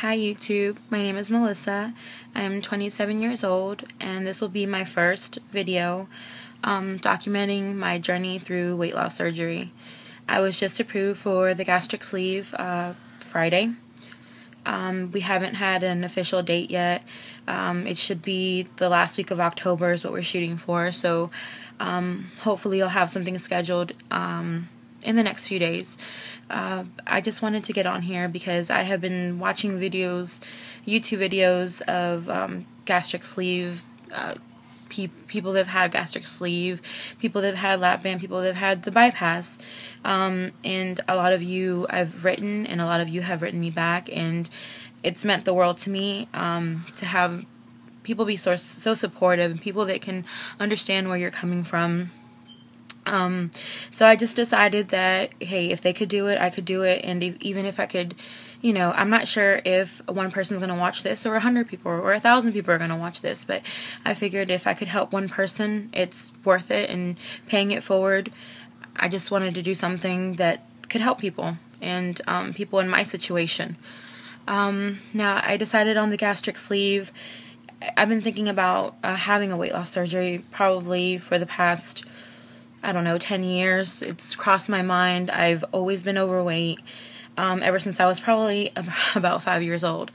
Hi YouTube, my name is Melissa. I am 27 years old and this will be my first video documenting my journey through weight loss surgery. I was just approved for the gastric sleeve Friday. We haven't had an official date yet. It should be the last week of October is what we're shooting for, so hopefully I'll have something scheduled in the next few days. I just wanted to get on here because I have been watching videos, YouTube videos of gastric sleeve, people that have had gastric sleeve, people that have had lap band, people that have had the bypass, and a lot of you I've written and a lot of you have written me back, and it's meant the world to me to have people be so supportive and people that can understand where you're coming from. So I just decided that, hey, if they could do it, I could do it, and even if I could, you know, I'm not sure if one person's going to watch this or 100 people or 1,000 people are going to watch this, but I figured if I could help one person, it's worth it, and paying it forward, I just wanted to do something that could help people, and people in my situation. Now, I decided on the gastric sleeve. I've been thinking about having a weight loss surgery probably for the past, I don't know, 10 years. It's crossed my mind. I've always been overweight ever since I was probably about 5 years old.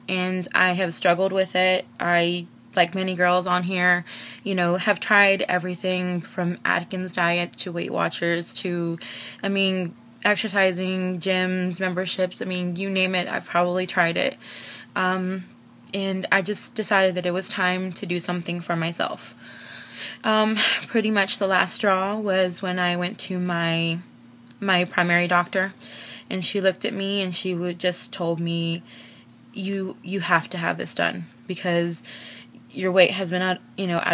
And I have struggled with it. I, like many girls on here, you know, have tried everything from Atkins diet to Weight Watchers to, exercising, gyms, memberships. You name it, I've probably tried it. And I just decided that it was time to do something for myself. Pretty much the last straw was when I went to my primary doctor, and she looked at me and she just told me, you have to have this done because your weight has been out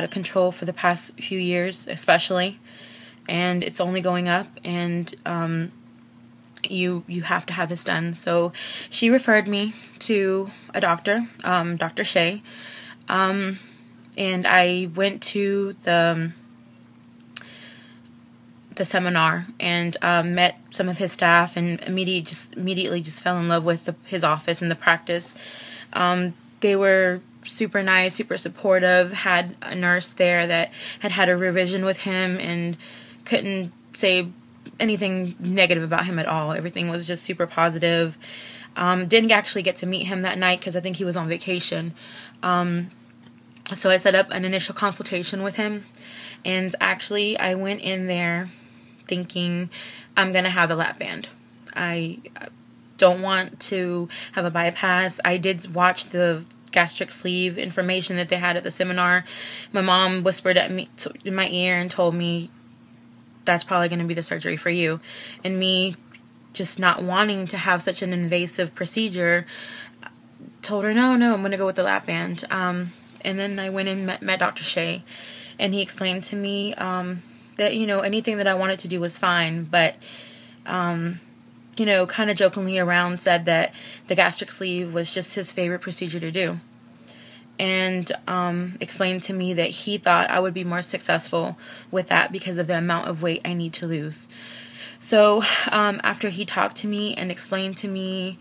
of control for the past few years, especially, and it's only going up, and you have to have this done. So she referred me to a doctor, Dr. Shea. And I went to the seminar and met some of his staff, and immediately fell in love with his office and the practice. They were super nice, super supportive. Had a nurse there that had a revision with him and couldn't say anything negative about him at all. Everything was just super positive. Didn't actually get to meet him that night because I think he was on vacation. So I set up an initial consultation with him, and actually I went in there thinking I'm going to have the lap band. I don't want to have a bypass. I did watch the gastric sleeve information that they had at the seminar. My mom whispered at me in my ear and told me that's probably going to be the surgery for you. And me just not wanting to have such an invasive procedure, told her, no, I'm going to go with the lap band. And then I went and met Dr. Shea, and he explained to me that, anything that I wanted to do was fine, but, kind of jokingly around said that the gastric sleeve was just his favorite procedure to do, and explained to me that he thought I would be more successful with that because of the amount of weight I need to lose. So after he talked to me and explained to me,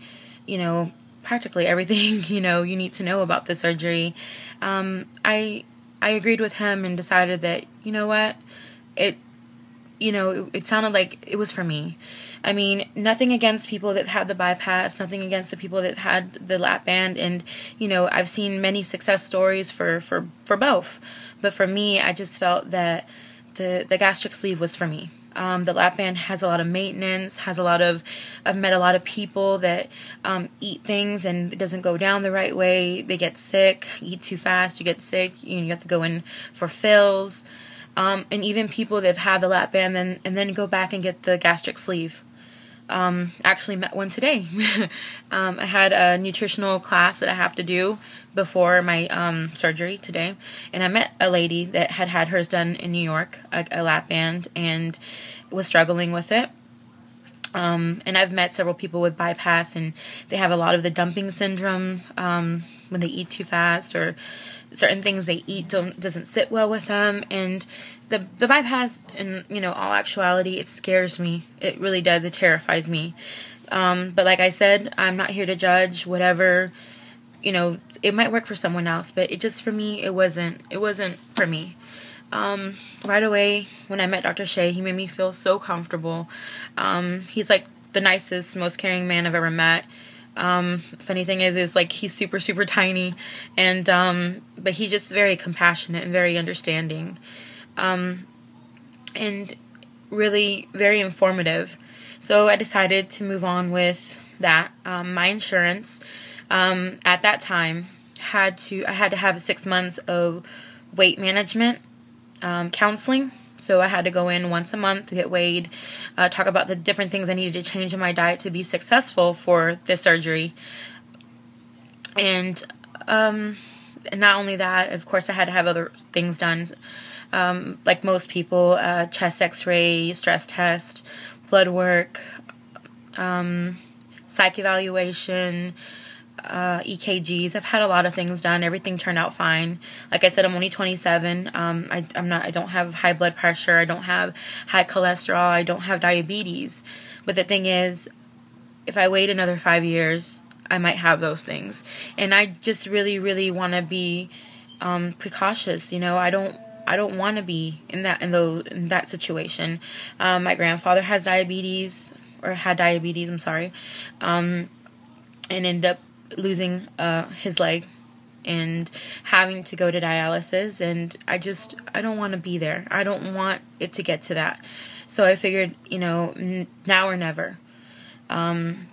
practically everything, you need to know about the surgery, I agreed with him and decided that, you know what, it sounded like it was for me. Nothing against people that had the bypass, nothing against the people that had the lap band, and, I've seen many success stories for both, but for me, I just felt that the gastric sleeve was for me. The lap band has a lot of maintenance, I've met a lot of people that eat things and it doesn't go down the right way. They get sick, eat too fast, you get sick, you have to go in for fills. And even people that have had the lap band and then go back and get the gastric sleeve. Actually met one today. I had a nutritional class that I have to do before my surgery today, and I met a lady that had hers done in New York, a lap band, and was struggling with it. And I've met several people with bypass, and they have a lot of the dumping syndrome when they eat too fast, or certain things they eat doesn't sit well with them. And the bypass, in all actuality, it scares me. It really does. It terrifies me. But like I said, I'm not here to judge. Whatever, it might work for someone else, but for me, it wasn't for me. Right away, when I met Dr. Shea, he made me feel so comfortable. He's like the nicest, most caring man I've ever met. Funny thing is like he's super, super tiny, and but he's just very compassionate and very understanding, and really very informative. So I decided to move on with that. My insurance at that time I had to have 6 months of weight management counseling. So I had to go in once a month to get weighed, talk about the different things I needed to change in my diet to be successful for this surgery. And not only that, of course, I had to have other things done, like most people, chest x-ray, stress test, blood work, psych evaluation, EKGs. I've had a lot of things done. Everything turned out fine. Like I said, I'm only 27. I don't have high blood pressure. I don't have high cholesterol. I don't have diabetes. But the thing is, if I wait another 5 years, I might have those things. And I just really, really want to be precautious. I don't want to be in that situation. My grandfather has diabetes, or had diabetes. I'm sorry, and ended up losing his leg and having to go to dialysis, and I don't want to be there. I don't want it to get to that. So I figured, now or never. And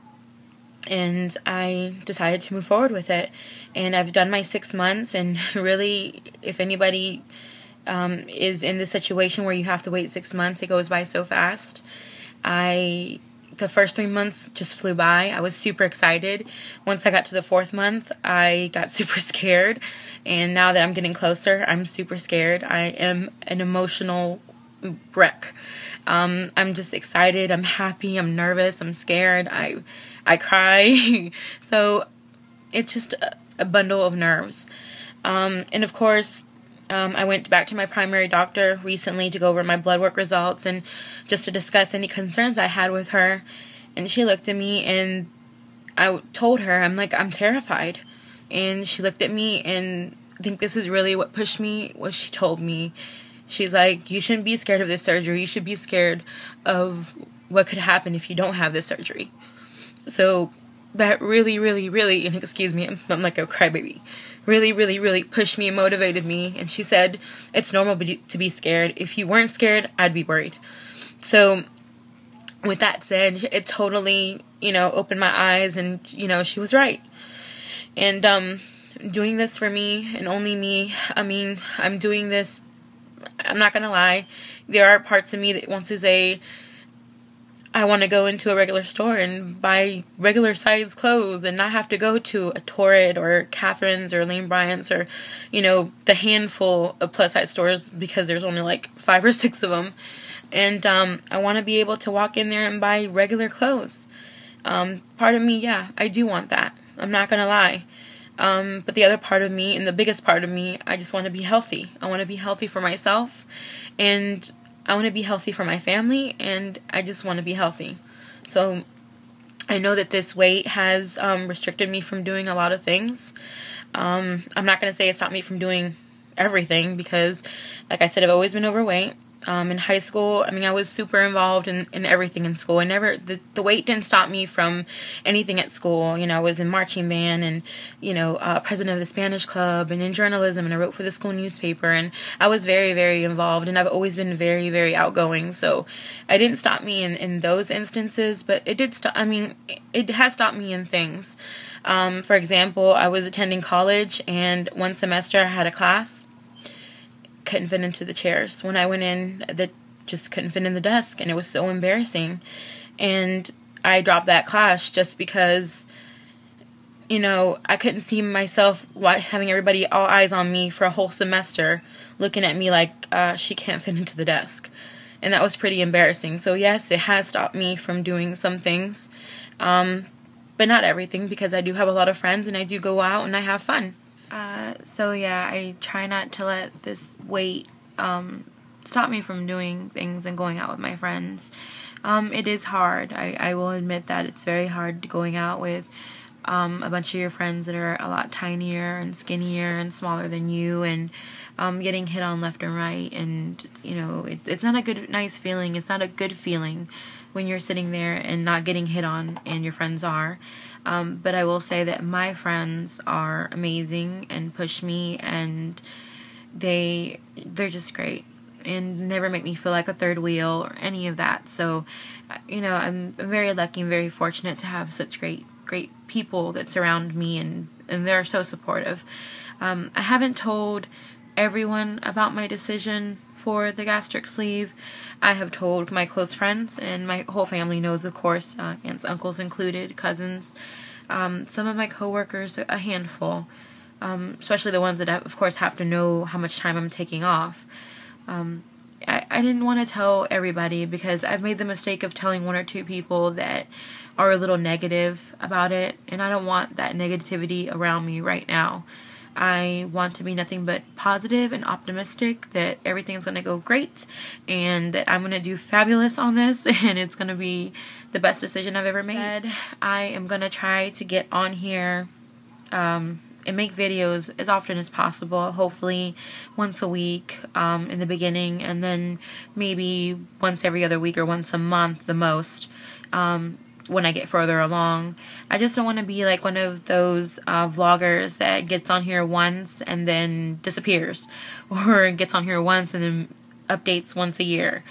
I decided to move forward with it. And I've done my 6 months, and really, if anybody is in the situation where you have to wait 6 months, it goes by so fast. The first 3 months just flew by. I was super excited. Once I got to the 4th month, I got super scared. And now that I'm getting closer, I'm super scared. I am an emotional wreck. I'm just excited. I'm happy. I'm nervous. I'm scared. I cry. So it's just a bundle of nerves. And of course, I went back to my primary doctor recently to go over my blood work results and just to discuss any concerns I had with her. And she looked at me, and I told her, I'm terrified. And she looked at me, and I think this is really what pushed me, what she told me. She's like, you shouldn't be scared of this surgery. You should be scared of what could happen if you don't have this surgery. So that really, really, really, and excuse me, I'm like a crybaby, really, really, really pushed me and motivated me. And she said, it's normal to be scared. If you weren't scared, I'd be worried. So with that said, it totally, opened my eyes, and, she was right. And doing this for me and only me, I'm doing this, I'm not going to lie, there are parts of me that wants to say, I want to go into a regular store and buy regular size clothes and not have to go to a Torrid or Catherine's or Lane Bryant's or, the handful of plus size stores, because there's only like 5 or 6 of them. And I want to be able to walk in there and buy regular clothes. Part of me, yeah, I do want that. I'm not going to lie. But the other part of me, and the biggest part of me, I just want to be healthy. I want to be healthy for myself, and I want to be healthy for my family, and I just want to be healthy. So I know that this weight has restricted me from doing a lot of things. I'm not going to say it stopped me from doing everything, because, like I said, I've always been overweight. In high school, I was super involved in everything in school. The weight didn't stop me from anything at school. I was in marching band and, president of the Spanish club and in journalism, and I wrote for the school newspaper, and I was very, very involved, and I've always been very, very outgoing. So it didn't stop me in those instances, but it did stop, it has stopped me in things. For example, I was attending college, and one semester I had a class, couldn't fit into the chairs. When I went in, that just couldn't fit in the desk, and it was so embarrassing. And I dropped that class just because, I couldn't see myself having everybody, all eyes on me for a whole semester, looking at me like she can't fit into the desk. And that was pretty embarrassing. So yes, it has stopped me from doing some things, but not everything, because I do have a lot of friends, and I do go out and I have fun. So yeah, I try not to let this weight stop me from doing things and going out with my friends. It is hard. I will admit that it's very hard going out with a bunch of your friends that are a lot tinier and skinnier and smaller than you, and getting hit on left and right. And you know, it's not a nice feeling. It's not a good feeling when you're sitting there and not getting hit on and your friends are. But I will say that my friends are amazing and push me, and they're just great and never make me feel like a third wheel or any of that. So, you know, I'm very lucky and very fortunate to have such great people that surround me, and they're so supportive. I haven't told everyone about my decision for the gastric sleeve. I have told my close friends, and my whole family knows, of course, aunts, uncles included, cousins, some of my coworkers, a handful, especially the ones that, of course, have to know how much time I'm taking off. I didn't want to tell everybody because I've made the mistake of telling one or two people that are a little negative about it, and I don't want that negativity around me right now. I want to be nothing but positive and optimistic that everything's going to go great and that I'm going to do fabulous on this and it's going to be the best decision I've ever made. I am going to try to get on here and make videos as often as possible, hopefully once a week in the beginning, and then maybe once every other week or once a month the most when I get further along. I just don't want to be like one of those vloggers that gets on here once and then disappears, or gets on here once and then updates once a year.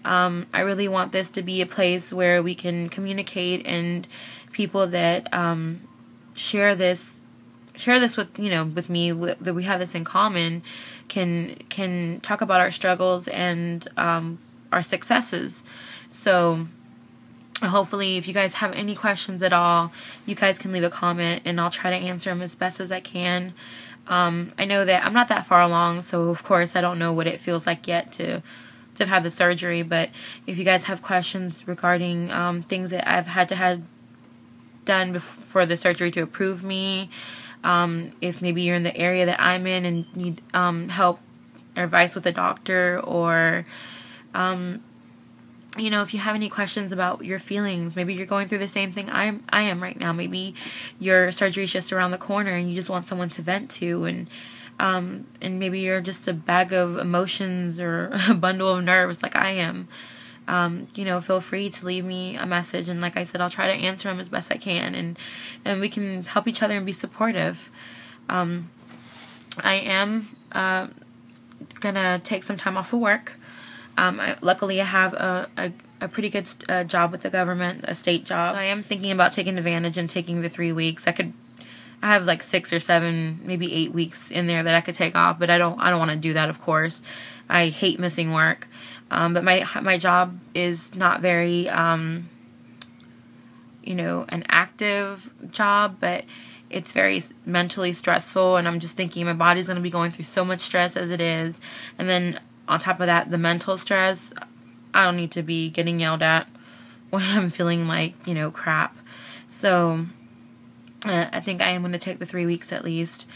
I really want this to be a place where we can communicate, and people that share this with, you know, with me, that we have this in common, can talk about our struggles and our successes. So hopefully, if you guys have any questions at all, you guys can leave a comment and I'll try to answer them as best as I can. I know that I'm not that far along, so of course I don't know what it feels like yet to have had the surgery, but if you guys have questions regarding things that I've had to have done for the surgery to approve me, if maybe you're in the area that I'm in and need help or advice with a doctor, or you know, if you have any questions about your feelings, maybe you're going through the same thing I am right now. Maybe your surgery is just around the corner and you just want someone to vent to, and maybe you're just a bag of emotions or a bundle of nerves like I am. You know, feel free to leave me a message, and like I said, I'll try to answer them as best I can, and we can help each other and be supportive. I am gonna take some time off of work. Luckily, I have a pretty good job with the government, a state job. So I am thinking about taking advantage and taking the 3 weeks. I have like 6 or 7, maybe 8 weeks in there that I could take off, but I don't want to do that, of course. I hate missing work. But my job is not very, you know, an active job, but it's very mentally stressful, and I'm just thinking my body's going to be going through so much stress as it is, and then on top of that, the mental stress. I don't need to be getting yelled at when I'm feeling like, you know, crap. So I think I am going to take the 3 weeks at least.